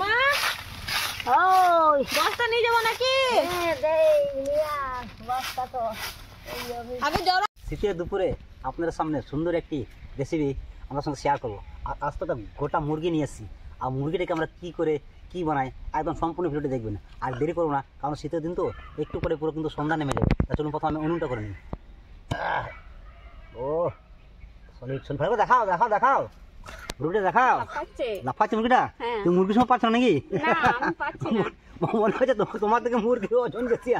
মা ওই বস্তা নিয়ে যাবো নাকি? আগে জল। শীতের দুপুরে আপনাদের সামনে সুন্দর একটি রেসিপি আমার সঙ্গে শেয়ার করবো। আর আজ তো একটা গোটা মুরগি নিয়ে এসেছি, আর মুরগিটাকে আমরা কী করে কী বানাই একদম সম্পূর্ণ ভিডিওটি দেখবেন। আর দেরি করবো না, কারণ শীতের দিন তো একটু করে পুরো কিন্তু সন্ধ্যা নেমে যাবে। তা চলুন প্রথমে আমি উনুনটা করে নিই। ও সলিড সলিড ভাই, দেখাও দেখাও দেখাও মুরগিটা দেখাও। লাফাচ্ছে মুরগিটা? তুমি মুরগির সময় পাচ্ছ নাকি? মনে হচ্ছে তোমার থেকে মুরগির ওজন বেশি।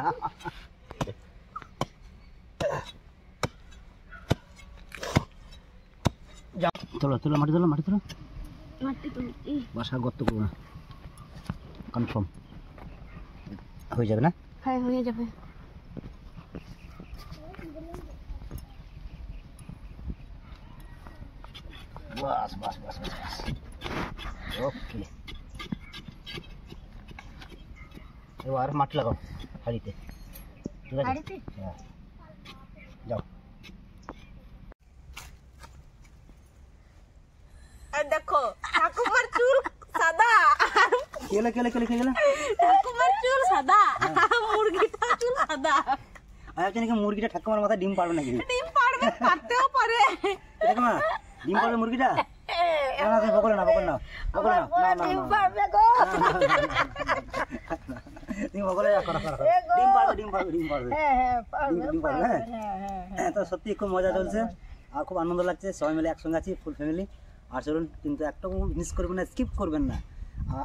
চলো চলো মাটি তোলো মাটি তোলো বাসা গর্ত করবো না, কনফার্ম হয়ে যাবে না? হ্যাঁ হয়ে যাবে। বাস বাস বাস বাস ওকে, এবার মাটি লাগাও হাড়িতে। ঠিক আছে, হ্যাঁ যাও। দেখো ঠাকুমার চুল সাদা, কেলে কেলে কেলে কেলে ঠাকুমার চুল সাদা, মুরগিটা চুল সাদা। আচ্ছা নাকি মুরগিটা ঠাকুমার মাথায় ডিম পারবে নাকি? ডিম পারবে, পারতেও পারে। ঠাকুমা ডিম পারবে মুরগিটা? না না বকলে না বকলে না বকলে না না না ডিম পারবে গো, তুমি বকলে না, করো করো ডিম পারবে ডিম পারবে ডিম পারবে। হ্যাঁ হ্যাঁ পারবে ডিম পারবে। হ্যাঁ তো সত্যি খুব মজা চলছে আর খুব আনন্দ লাগছে, সবাই মিলে একসঙ্গে আছি ফুল ফ্যামিলি। আর চলুন কিন্তু একটা মিস করবেন না, স্কিপ করবেন না।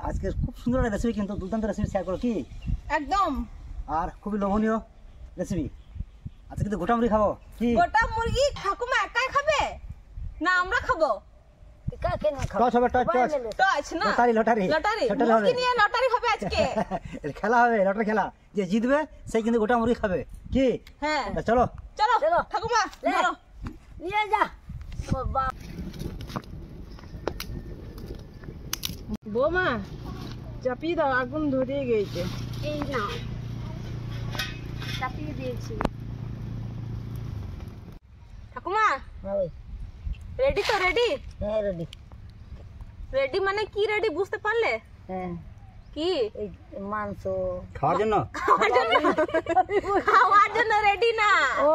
আজকে খুব সুন্দর একটা রেসিপি, কিন্তু দুর্দান্ত রেসিপি শেয়ার করো কি একদম, আর খুবই লোভনীয় রেসিপি। আজকে কিন্তু গোটা মুরগি খাবো। কি গোটা মুরগি ঠাকুমা একাই খাবে না আমরা খাবো? টস হবে, টস টস টস না, লটারি লটারি লটারি লটারি হবে, মুরগি নিয়ে লটারি হবে আজকে। খেলা হবে, লটারি খেলা, যে জিতবে সে কিন্তু গোটা মুরগি খাবে। কি হ্যাঁ চলো চলো চলো ঠাকুমা ধরো নিয়ে যা। বৌমা চাপিয়ে দাও, আগুন ধরিয়ে গেছে। এই না চাপিয়ে দিয়েছি। ঠাকুমা রেডি তো? রেডি? হ্যাঁ রেডি। রেডি মানে কি রেডি বুঝতে পারলে? হ্যাঁ কি? এই মাংস খাওয়ার জন্য? খাওয়ার জন্য রেডি না, ও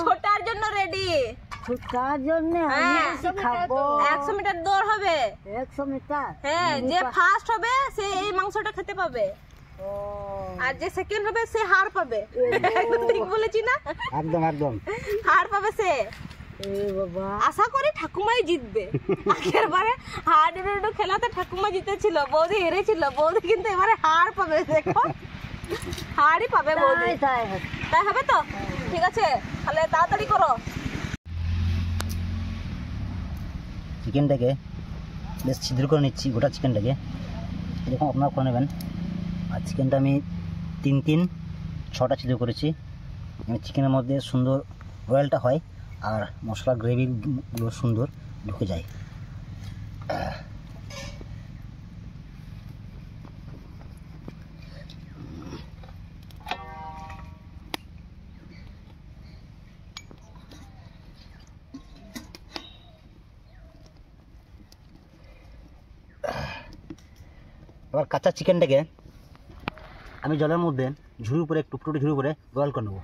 ছোটার জন্য রেডি। ছোটার জন্য খাবো। 100 মিটার দৌড় হবে। 100 মিটার? হ্যাঁ, যে ফার্স্ট হবে সে এই মাংসটা খেতে পাবে, ও আর যে সেকেন্ড হবে সে হার পাবে। ঠিক বলেছি না? একদম একদম হার পাবে সে। এ বাবা, আশা করি ঠাকুমাই জিতবে। আগের বারে হাডুডু খেলাতে ঠাকুমা জিতেছিল, বৌদি হেরেছিল। বৌদি কিন্তু এবারে হার পাবে, দেখো হারই পাবে বৌদি। তাই তাই হবে তো? ঠিক আছে, তাহলে তাড়াতাড়ি করো। চিকেনটাকে বেশ ছিদ্র করে নিচ্ছি, গোটা চিকেনটাকে এরকম আপনারা করে নেবেন। আর চিকেনটা আমি 3-6টা ছিদ্র করেছি, চিকেনের মধ্যে সুন্দর রয়্যালটা হয় আর মশলা গ্রেভিগুলো সুন্দর ঢুকে যায়। এবার কাঁচা চিকেনটাকে আমি জলের মধ্যে ঝুড়ির উপরে, একটু টুকরো ঝুড়ি উপরে বয়েল করে নেবো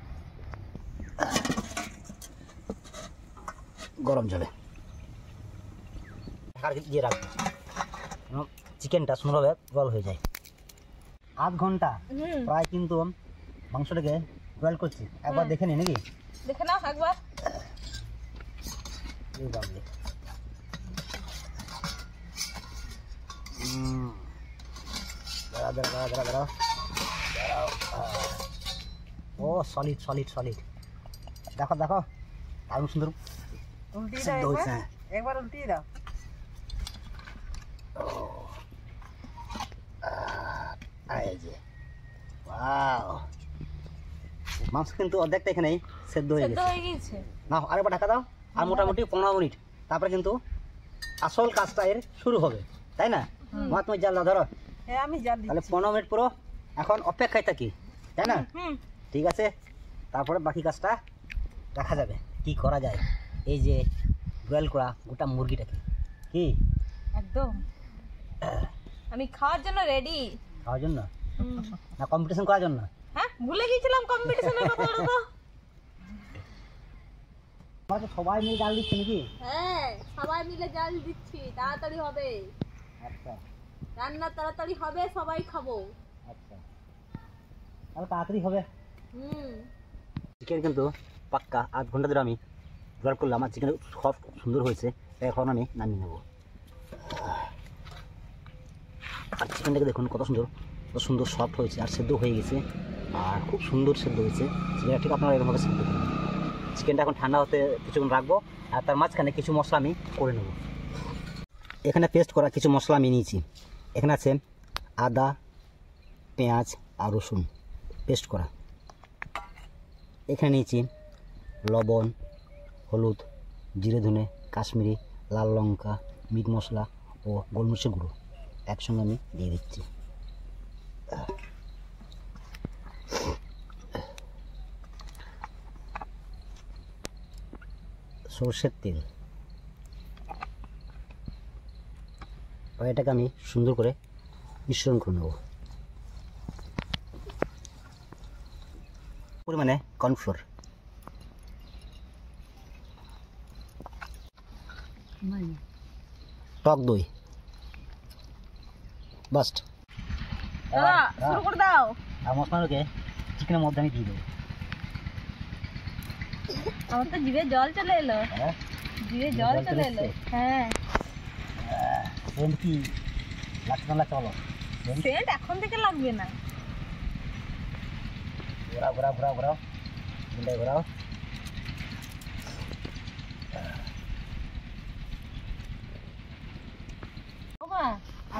গরম জলে। দিয়ে রাখবো চিকেনটা সুন্দরভাবে বয়েল হয়ে যায়। আধ ঘন্টা প্রায় কিন্তু মাংসটাকে বয়েল করছি, একবার দেখে নি নাকি? দেখে নাও একবার। ও সলিড সলিড সলিড, দেখো দেখো দারুণ সুন্দর সিদ্ধ হয়েছে। একবার উল্টিয়ে দাও। মাংস কিন্তু অর্ধেকটা এখানেই সেদ্ধ হয়ে গেছে। না আরেকবার ঢাকা দাও, আর মোটামুটি 15 মিনিট, তারপরে কিন্তু আসল কাজটা এর শুরু হবে, তাই না? মা তুমি জাল দাও, ধরো। হ্যাঁ আমি জাল দিচ্ছি। তাহলে 15 মিনিট পুরো এখন অপেক্ষায় থাকি, তাই না? ঠিক আছে, তারপরে বাকি কাজটা দেখা যাবে কি করা যায়। এই যে বয়েল করা গোটা মুরগিটাকে, কি একদম আমি খাওয়ার জন্য রেডি। খাওয়ার জন্য না কম্পিটিশন করার জন্য? হ্যাঁ ভুলে গিয়েছিলাম কম্পিটিশনের কথা। আমরা তো সবাই মিলে জাল দিচ্ছি নাকি? হ্যাঁ সবাই মিলে জাল দিচ্ছি, তাড়াতাড়ি হবে আচ্ছা রান্না, তাড়াতাড়ি হবে, সবাই খাবো। আচ্ছা তাহলে তাড়াতাড়ি হবে। হুম চিকেন কিন্তু পাক্কা 8 ঘন্টা ধরে আমি জোগাড় করলাম। আমার চিকেন সফট সুন্দর হয়েছে, এখন আমি নামিয়ে নেব। আর চিকেনটাকে দেখুন কত সুন্দর সফট হয়েছে, আর সেদ্ধ হয়ে গেছে, আর খুব সুন্দর সেদ্ধ হয়েছে চিকেনটা। ঠিক আপনারা এরকমভাবে সেদ্ধ করুন। চিকেনটা এখন ঠান্ডা হতে কিছুক্ষণ রাখবো, আর তার মাঝখানে কিছু মশলা আমি করে নেব। এখানে পেস্ট করা কিছু মশলা আমি নিয়েছি। এখানে আছে আদা, পেঁয়াজ আর রসুন পেস্ট করা। এখানে নিয়েছি লবণ, হলুদ, জিরে ধনে, কাশ্মীরি লাল লঙ্কা, মিট মশলা ও গোলমরিচের গুঁড়ো একসঙ্গে আমি দিয়ে দিচ্ছি। সরষের তেল, এটাকে আমি সুন্দর করে মিশ্রণ করে নেব। পরিমাণে কর্নফ্লোর, টক দই, বাস্ট। দাদা শুরু করে দাও। আর মশলাটাকে চিকেনের মধ্যে আমি দিয়ে দেবো। আমার তো জিভে জল চলে এলো, হ্যাঁ জিভে জল চলে এলো। হ্যাঁ সেন্ট কি লাগছে না লাগছে বলো? সেন্ট এখন থেকে লাগবে না। ঘোরাও ঘোরাও ঘোরাও ঘোরাও ঘুরাও ঘোরাও।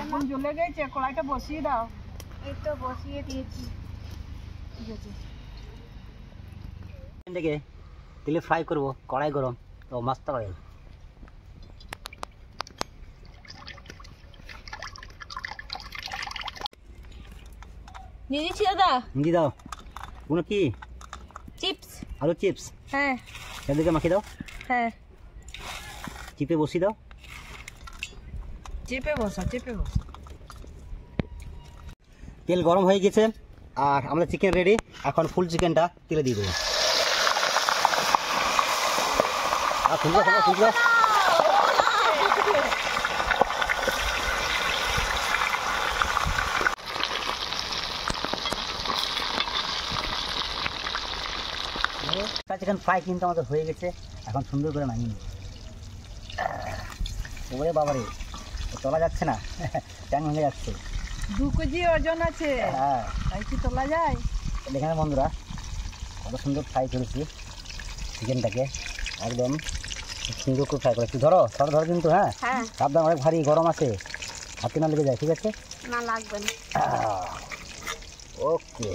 এখন জ্বলে গেছে, কড়াইটা বসিয়ে দাও। এই তো বসিয়ে দিয়েছি। ঠিক আছে চিকেনটাকে তেলে ফ্রাই করবো, কড়াই গরম তো মাছটা অয়েল। দিয়ে দিচ্ছি দাদা। দিয়ে দাও। কোনো কি চিপস? আলু চিপস। হ্যাঁ এদিকে মাখিয়ে দাও, হ্যাঁ চিপে বসিয়ে দাও। চেপে বসা, চেপে বসা। তেল গরম হয়ে গেছে আর আমাদের চিকেন রেডি। এখন ফুল চিকেনটা তেলে দিয়ে দেবো। আর ফুলকো ফুলকো ফুলকো। চিকেন ফ্রাই কিন্তু আমাদের হয়ে গেছে, এখন সুন্দর করে নামিয়ে নেব। ওরে বাবারে তোলা যাচ্ছে না, ট্যাং ভেঙে যাচ্ছে। 2 কেজি ওজন আছে, হ্যাঁ তাই কি তোলা যায়? এখানে বন্ধুরা কত সুন্দর ফ্রাই করেছি চিকেনটাকে, একদম সুন্দর করে ফ্রাই করেছি। ধরো সব ধরো কিন্তু, হ্যাঁ হ্যাঁ সাবধান, অনেক ভারী গরম আছে, হাতে না লেগে যায়। ঠিক আছে না লাগবে না। ওকে,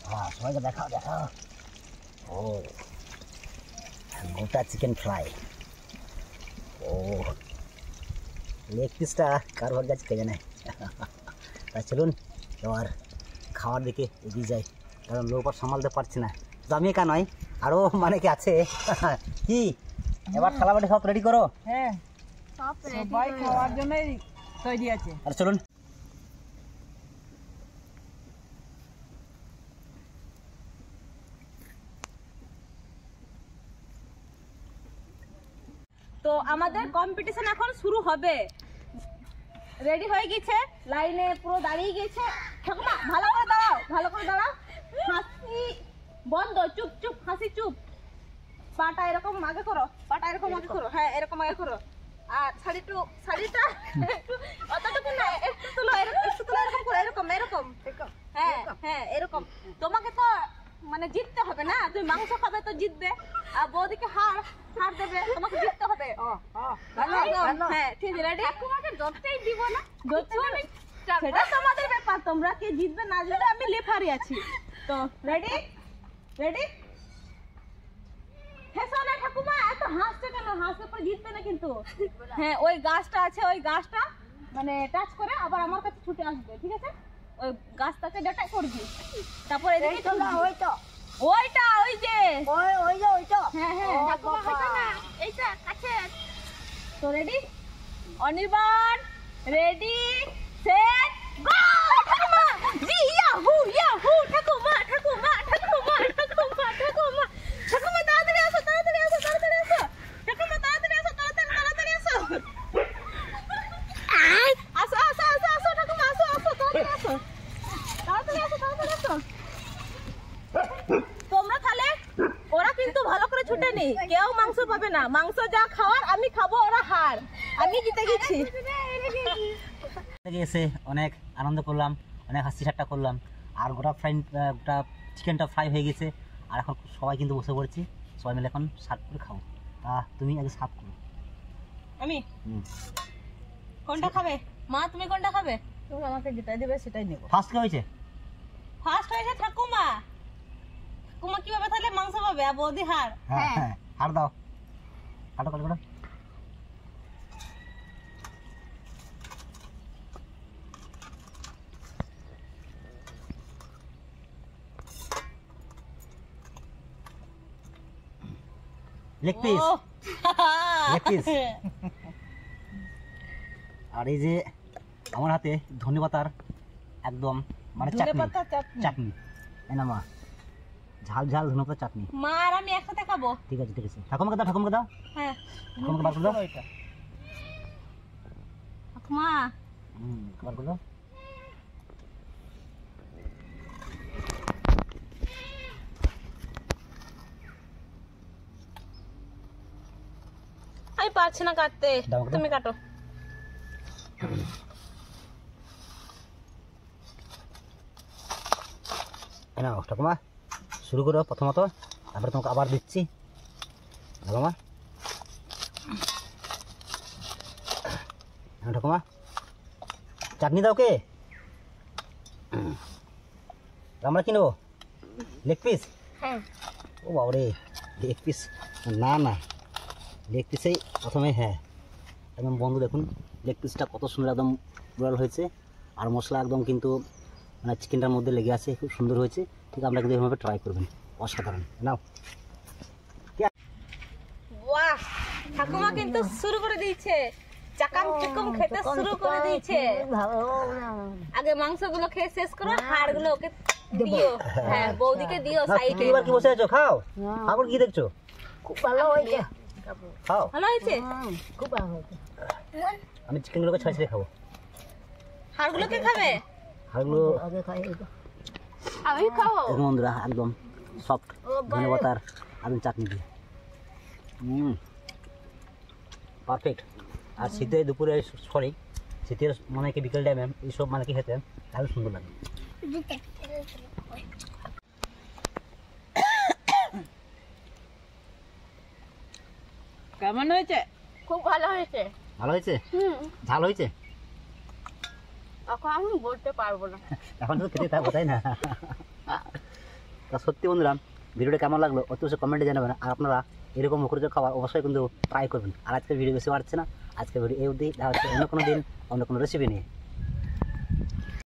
হ্যাঁ সবাইকে দেখাও দেখাও। ও গোটা চিকেন ফ্রাই। ও লেগ পিসটা কার ভাগ যাচ্ছে কে জানে। তা চলুন এবার খাওয়ার দিকে এগিয়ে যাই, কারণ লোপার সামালতে পারছি না। তো আমি একা নয়, আরও মানে কি আছে। কি এবার থালা বাটি সব রেডি করো। হ্যাঁ সব সবাই খাওয়ার জন্যই তৈরি আছে। আর চলুন। তো আমাদের কম্পিটিশন এখন শুরু হবে। রেডি হয়ে গেছে, লাইনে পুরো দাঁড়িয়ে গেছে। ঠাকুমা ভালো করে দাঁড়াও, ভালো করে দাঁড়াও। হাসি বন্ধ, চুপ চুপ, হাসি চুপ। পাটা এরকম আগে করো, পাটা এরকম আগে করো। হ্যাঁ এরকম আগে করো। আর শাড়িটা একটু অতটুকু না, একটু তুলো, একটু তুলো, এরকম করো, এরকম এরকম। হ্যাঁ হ্যাঁ এরকম। তোমাকে তো মানে জিততে হবে না, তুমি মাংস খাবে তো জিতবে, আর বৌদিকে হার দেবে, তোমাকে জিততে হবে। হ্যাঁ ঠিক আছে, রেডি? তোমাকে ধরতেই দিব না, সেটা তোমাদের ব্যাপার, তোমরা কে জিতবে না জিতবে, আমি লেফারি আছি। তো রেডি রেডি। হেসো না ঠাকুমা, এত হাসছে কেন? হাসলে পরে জিতবে না কিন্তু। হ্যাঁ ওই গাছটা আছে, ওই গাছটা মানে টাচ করে আবার আমার কাছে ছুটে আসবে, ঠিক আছে? ওই গাছটাকে ডাটা করবি, তারপর এদিকে চলবি। ওইটা ওই যে ওইটা হ্যাঁ হ্যাঁ ঠাকুমা ওইটা না, এইটা কাছে। তো ready? Anirban ready set go ঠাকুমা জি ইয়াহু ইয়াহু ঠাকুমা ঠাকুমা ঠাকুমা ঠাকুমা ঠাকুমা ঠাকুমা তাড়াতাড়ি আসো তাড়াতাড়ি আসো তাড়াতাড়ি আসো ঠাকুমা তাড়াতাড়ি আসো তাড়াতাড়ি আসো আসো আসো আসো আসো ঠাকুমা আসো আসো তাড়াতাড়ি আসো তাড়াতাড়ি আসো তাড়াতাড়ি আসো তোমরা তাহলে ওরা কিন্তু ভালো করে ছুটে নেই কেউ মাংস পাবে না মাংস যা খাওয়ার আমি খাবো ওরা হার আমি জিতে গেছি এসে অনেক আনন্দ করলাম, অনেক হাসি ঠাট্টা করলাম। আর গোটা চিকেনটা ফ্রাই হয়ে গেছে। আর এখন সবাই কিন্তু বসে পড়েছি, সবাই মিলে এখন সার্ভ করে খাবো। তুমি আগে সার্ভ করো। আমি কোনটা খাবে মা তুমি কোনটা খাবে তুমি আমাকে যেটা দিবে সেটাই নেব। ফার্স্ট কে হয়েছে? ফার্স্ট হয়েছে ঠাকুমা ঠাকুমা কিভাবে তাহলে মাংস পাবে আর বৌদি হার হ্যাঁ হ্যাঁ, হার দাও, কাটো কাটো কাটো। লেগ পিস, ও লেগ পিস। আর এই যে আমার হাতে ধনেপাতার একদম মানে চাটনি, ধনেপাতা চাটনি। চাটনি এই না মা, ঝাল ঝাল ধনেপাতার চাটনি। মা আর আমি একসাথে খাবো ঠিক আছে ঠিক আছে, ঠাকুমাকে দাও, ঠাকুমাকে দাও, হ্যাঁ ঠাকুমাকে বার করে দাও। এটা ঠাকুমা বার করে দাও। আমি পারছি না কাটতে দাও আমাকে দাও। তুমি কাটো এই নাও ঠাকুমা, শুরু করো প্রথমত, তারপরে তোমাকে আবার দিচ্ছি। ঠাকুমা, হ্যাঁ ঠাকুমা, চাটনি দাও কে? আমরা কি নেবো? Leg piece? হ্যাঁ ও বাবরে, লেগ পিস না না, লেগ পিসেই প্রথমে। হ্যাঁ একদম বন্ধু দেখুন লেগ পিসটা কত সুন্দর একদম ব্রয়েল হয়েছে। আর মশলা একদম কিন্তু মানে চিকেনটার মধ্যে লেগে আছে, খুব সুন্দর হয়েছে। ঠিক আপনারা কিন্তু এভাবে ট্রাই করবেন, অসাধারণ। নাও বাহ ঠাকুমা কিন্তু শুরু করে দিয়েছে চাকাম চুকুম খেতে শুরু করে দিয়েছে আগে মাংসগুলো খেয়ে শেষ করো হাড়গুলো ওকে দিও হ্যাঁ বৌদিকে দিও না, সাইডে তুমি এবার কি বসে আছো? খাও, এখন কি দেখছো? খুব ভালো হয়েছে। খাও। ভালো হয়েছে খুব ভালো হয়েছে। আমি চিকেনগুলোকে ছয় ছেড়ে খাবো। হাড়গুলো কে খাবে হাড়গুলো আগে খাই এটা। আমি খাবো দেখুন বন্ধুরা একদম সফট ধনেপাতার একদম চাটনি দিয়ে পারফেক্ট। আর শীতে দুপুরে, সরি শীতের মানে কি বিকেল টাইমে এইসব মানে কি খেতে তাহলে সুন্দর লাগে। কেমন হয়েছে? খুব ভালো হয়েছে ভালো হয়েছে? ঝাল হয়েছে? এখন আমি বলতে পারবো না এখন তো খেতে থাকবো তাই না? তা সত্যি বন্ধুরা ভিডিওটা কেমন লাগলো অবশ্যই কমেন্টে জানাবেন। আর আপনারা এরকম মুখরোচক খাবার অবশ্যই কিন্তু ট্রাই করবেন। আর আজকের ভিডিও বেশি বাড়ছে না, আজকের ভিডিও এই অবধি। দেখা হচ্ছে অন্য কোনো দিন অন্য কোনো রেসিপি নিয়ে।